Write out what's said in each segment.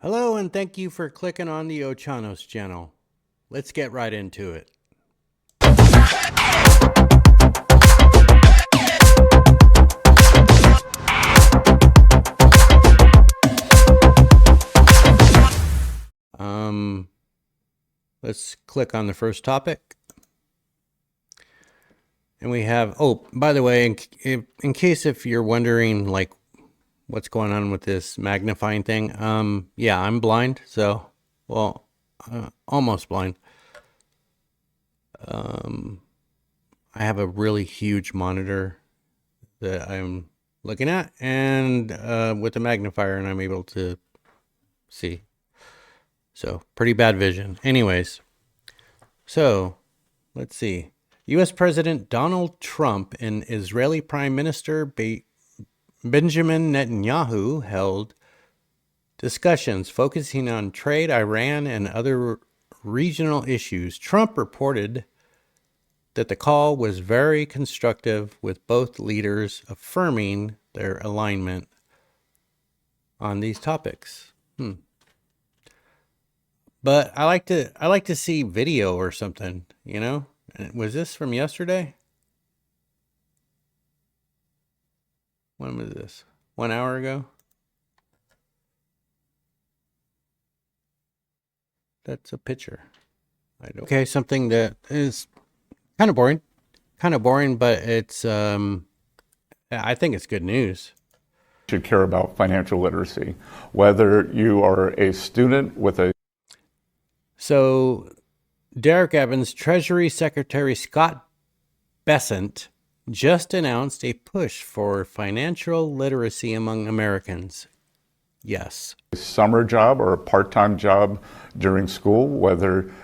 Hello, and thank you for clicking on the Ochanos channel. Let's get right into it. Let's click on the first topic. And we have, oh, by the way, in case if you're wondering, like, what's going on with this magnifying thing, yeah, I'm blind, so, well, almost blind. I have a really huge monitor that I'm looking at, and with a magnifier, and I'm able to see. So, pretty bad vision. Anyways, so let's see. U.S. President Donald Trump and Israeli Prime Minister Benjamin Netanyahu held discussions focusing on trade, Iran, and other regional issues. Trump reported that the call was very constructive, with both leaders affirming their alignment on these topics. But I like to see video or something, you know? Was this from yesterday? When was this? 1 hour ago? That's a picture. Okay, something that is kind of boring. But it's I think it's good news. Should care about financial literacy, whether you are a student with a So Derek Evans, Treasury Secretary Scott Bessent just announced a push for financial literacy among Americans. Yes. summer job or a part-time job during school, whether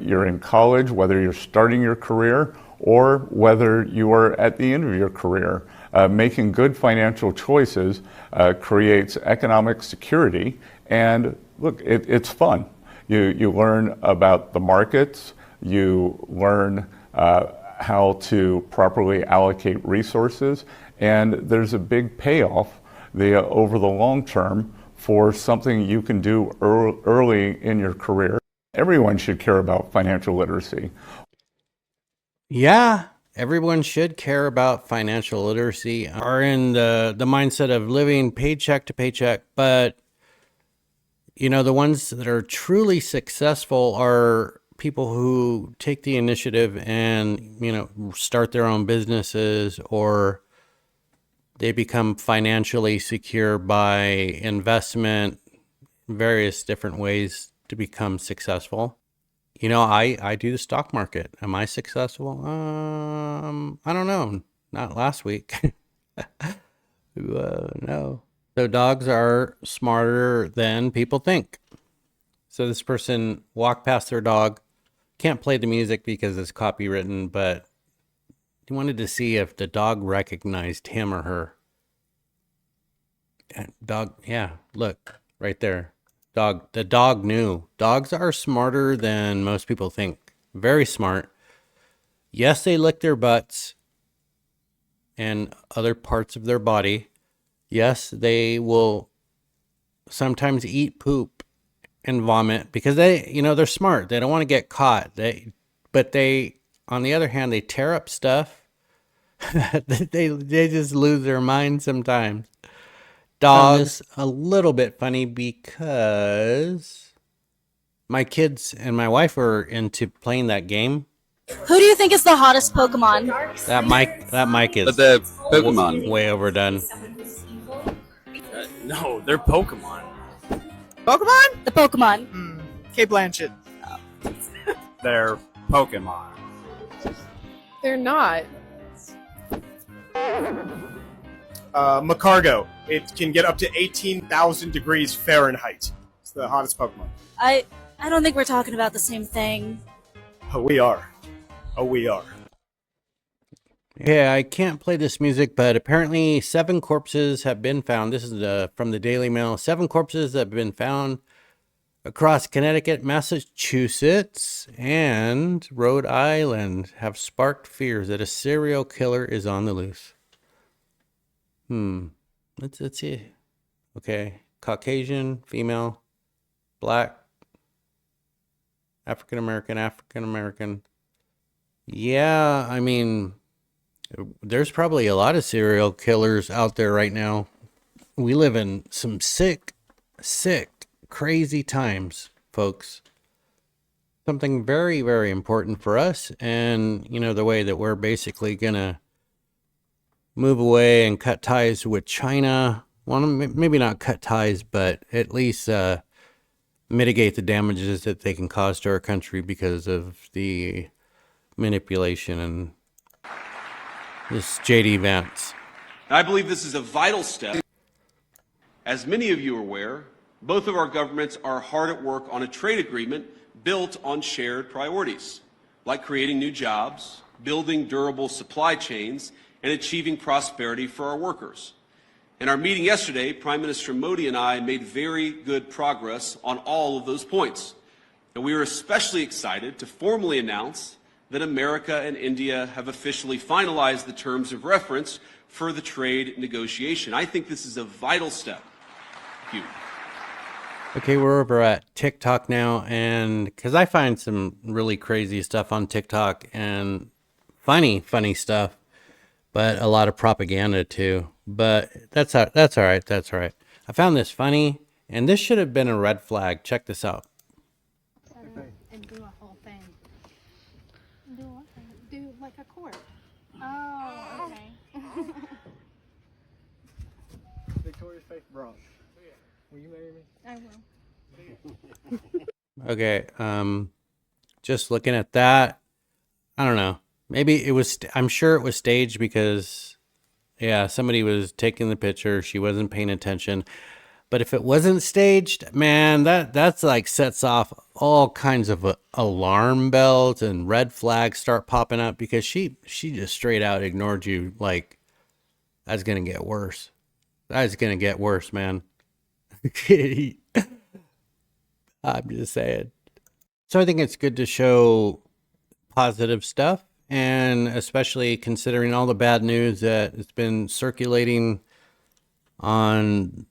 you're in college, whether you're starting your career, or whether you are at the end of your career. Making good financial choices creates economic security, and look, it's fun. You learn about the markets, you learn how to properly allocate resources, and there's a big payoff over the long term for something you can do early in your career. Everyone should care about financial literacy. Yeah, everyone should care about financial literacy, are in the mindset of living paycheck to paycheck, but you know, the ones that are truly successful are people who take the initiative and, you know, start their own businesses, or they become financially secure by investment, various different ways to become successful. You know, I do the stock market. Am I successful? I don't know. Not last week. No. So dogs are smarter than people think. So this person walked past their dog, can't play the music because it's copywritten, but he wanted to see if the dog recognized him or her. And dog, yeah, look, right there. The dog knew. Dogs are smarter than most people think. Very smart. Yes, they lick their butts and other parts of their body. Yes, they will sometimes eat poop and vomit because they're smart. They don't want to get caught. But on the other hand, they tear up stuff. they just lose their mind sometimes. Dogs, a little bit funny because my kids and my wife were into playing that game. Who do you think is the hottest Pokemon? That mic is the Pokemon. way overdone. No, they're Pokemon. Pokemon? The Pokemon. Kate Blanchett. They're Pokemon. They're not. Macargo. It can get up to 18,000 degrees Fahrenheit. It's the hottest Pokemon. I don't think we're talking about the same thing. Oh, we are. Oh, we are. Yeah, I can't play this music, but apparently 7 corpses have been found. This is from the Daily Mail. 7 corpses have been found across Connecticut, Massachusetts, and Rhode Island have sparked fears that a serial killer is on the loose. Let's see. Okay, Caucasian, female, black, African American. Yeah, I mean, there's probably a lot of serial killers out there right now. We live in some sick, crazy times, folks. Something very, very important for us, and you know, the way that we're basically gonna move away and cut ties with China. Well, maybe not cut ties, but at least mitigate the damages that they can cause to our country because of the manipulation and this JD Vance. I believe this is a vital step. As many of you are aware, both of our governments are hard at work on a trade agreement built on shared priorities, like creating new jobs, building durable supply chains, and achieving prosperity for our workers. In our meeting yesterday, Prime Minister Modi and I made very good progress on all of those points. And we are especially excited to formally announce that America and India have officially finalized the terms of reference for the trade negotiation. I think this is a vital step. Thank you. Okay, we're over at TikTok now, and because I find some really crazy stuff on TikTok and funny stuff, but a lot of propaganda too. But that's all right. That's all right. I found this funny, and this should have been a red flag. Check this out. And do a whole thing. Do what? Do like a chord. Oh, okay. Victoria's faith bronze. Will you marry me? I will. Okay, just looking at that, I don't know. Maybe it was, I'm sure it was staged because, yeah, somebody was taking the picture. She wasn't paying attention. But if it wasn't staged, man, that's like sets off all kinds of alarm bells and red flags start popping up because she just straight out ignored you. Like, that's going to get worse. That's going to get worse, man. I'm just saying. So I think it's good to show positive stuff, and especially considering all the bad news that has been circulating on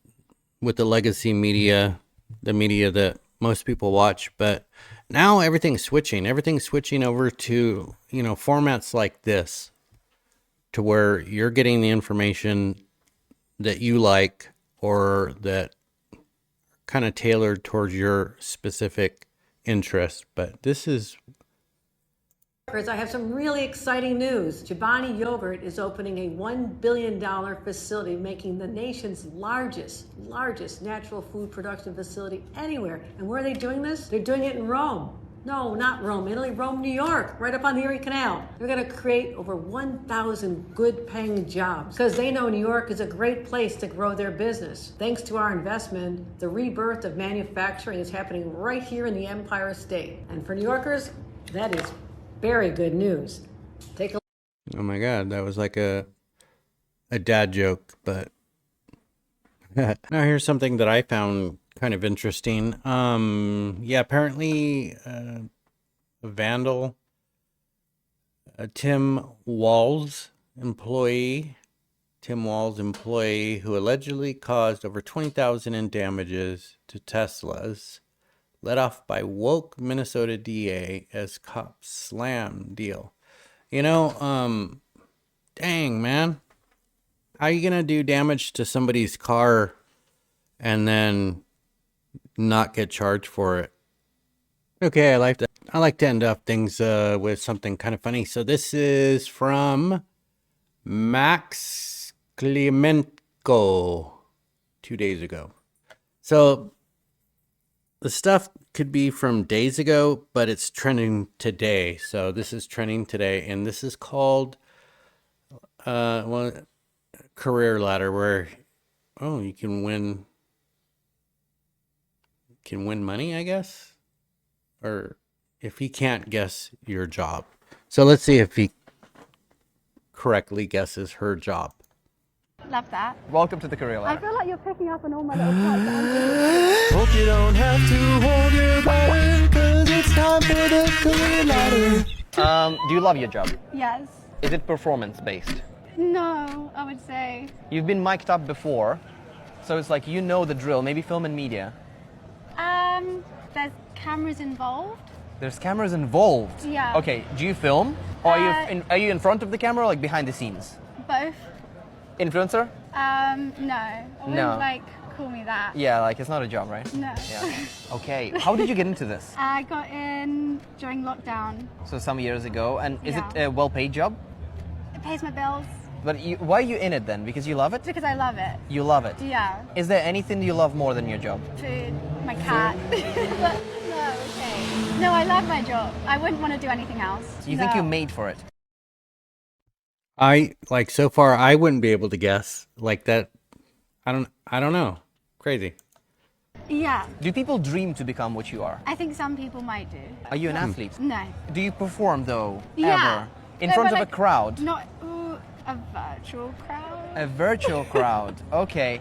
with the legacy media, the media that most people watch. But now everything's switching over to, you know, formats like this, to where you're getting the information that you like or that kind of tailored towards your specific interest. But this is... I have some really exciting news. Chobani Yogurt is opening a $1 billion facility, making the nation's largest natural food production facility anywhere. And where are they doing this? They're doing it in Rome. No, not Rome, Italy, Rome, New York, right up on the Erie Canal. They're gonna create over 1,000 good paying jobs because they know New York is a great place to grow their business. Thanks to our investment, the rebirth of manufacturing is happening right here in the Empire State. And for New Yorkers, that is very good news. Take a Oh my God, that was like a dad joke, but now here's something that I found kind of interesting. Yeah, apparently a vandal, Tim Walls employee who allegedly caused over $20,000 in damages to Teslas, let off by woke Minnesota DA as cops slam deal. You know, dang, man. How are you going to do damage to somebody's car and then not get charged for it? Okay, I like to end up things with something kind of funny. So this is from Max Klimenko 2 days ago. So the stuff could be from days ago, but it's trending today. So this is trending today, and this is called career ladder, where you can win money, I guess, or if he can't guess your job. So let's see if he correctly guesses her job. Love that. Welcome to the career I ladder. feel like you're picking up on all my little parts. Hope you don't have to hold your bladder, 'cause it's time for the career ladder. Do you love your job? Yes. Is it performance based? No, I would say. You've been mic'd up before, so it's like you know the drill, maybe film and media. There's cameras involved. There's cameras involved. Yeah. Okay. Do you film, or are you in front of the camera, or like behind the scenes? Both. Influencer? No. I wouldn't No. call me that. Yeah, like it's not a job, right? No. Yeah. Okay. How did you get into this? I got in during lockdown. So some years ago, and is Yeah. it a well-paid job? It pays my bills. But why are you in it then? Because you love it? Because I love it. You love it. Yeah. Is there anything you love more than your job? Food, my cat. But no, okay. No, I love my job. I wouldn't want to do anything else. You think you're No. made for it? So far I wouldn't be able to guess like that. I don't know. Crazy. Yeah. Do people dream to become what you are? I think some people might do. Are you an athlete? No. Do you perform though? Yeah. Ever? In No, front but of a like, crowd? Not a virtual crowd. A virtual crowd. Okay.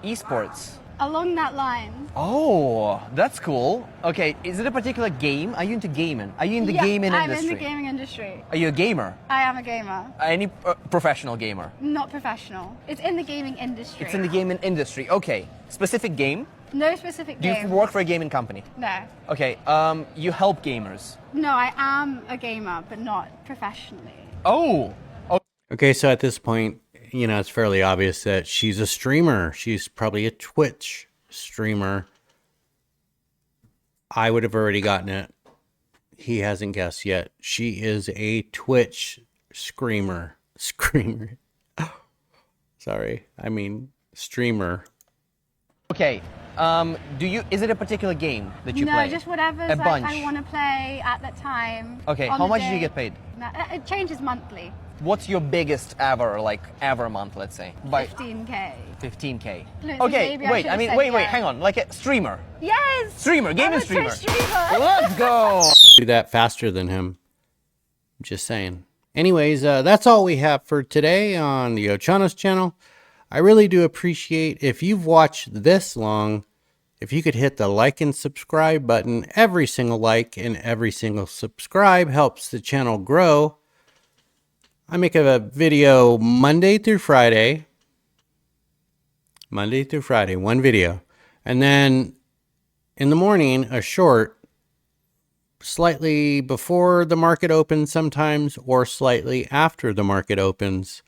Esports. Along that line. Oh, that's cool. Okay, is it a particular game? Are you into gaming? Are you in the gaming industry? I'm in the gaming industry. Are you a gamer? I am a gamer. Any professional gamer? Not professional. It's in the gaming industry. It's in the gaming industry. Okay. Specific game? No specific Do game. you work for a gaming company? No. Okay. You help gamers. No, I am a gamer, but not professionally. Oh. Okay, so at this point, it's fairly obvious that she's a streamer. She's probably a Twitch streamer. I would have already gotten it. He hasn't guessed yet. She is a Twitch screamer. Screamer. Sorry. I mean, streamer. Okay. Is it a particular game that you play? No, just whatever's a bunch. I want to play at that time. Okay, on how the much do you day. get paid? No, it changes monthly. What's your biggest ever month, let's say? 15K. 15K. Look, Okay, maybe I wait, should I have mean, said wait, yes. hang on. Like a streamer. Yes! Streamer, gaming I'm a streamer. Twitch streamer. Let's go! Do that faster than him. Just saying. Anyways, that's all we have for today on the Ochanos channel. I really do appreciate if you've watched this long, if you could hit the like and subscribe button. Every single like and every single subscribe helps the channel grow. I make a video Monday through Friday. Monday through Friday, one video. And then in the morning, a short, slightly before the market opens sometimes, or slightly after the market opens,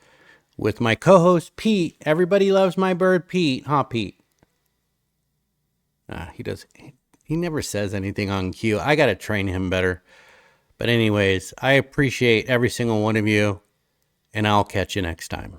with my co-host Pete. Everybody loves my bird Pete, huh Pete? He never says anything on cue. I gotta train him better. But anyways, I appreciate every single one of you, and I'll catch you next time.